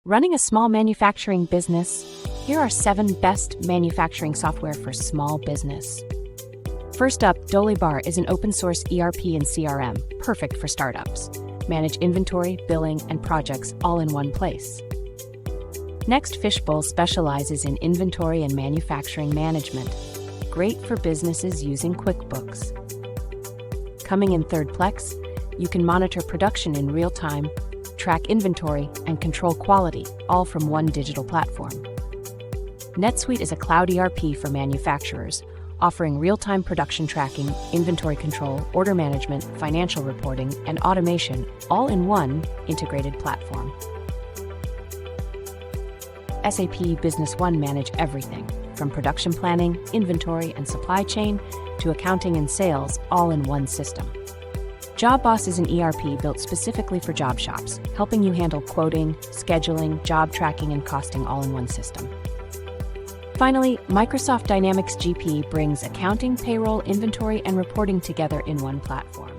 Running a small manufacturing business? Here are 7 best manufacturing software for small business. First up, Dolibarr is an open-source ERP and CRM, perfect for startups. Manage inventory, billing, and projects all in one place. Next, Fishbowl specializes in inventory and manufacturing management. Great for businesses using QuickBooks. Coming in third, Plex, you can monitor production in real time, track inventory, and control quality, all from one digital platform. NetSuite is a cloud ERP for manufacturers, offering real-time production tracking, inventory control, order management, financial reporting, and automation, all in one integrated platform. SAP Business One manage everything, from production planning, inventory, and supply chain, to accounting and sales, all in one system. JobBOSS is an ERP built specifically for job shops, helping you handle quoting, scheduling, job tracking, and costing all in one system. Finally, Microsoft Dynamics GP brings accounting, payroll, inventory, and reporting together in one platform.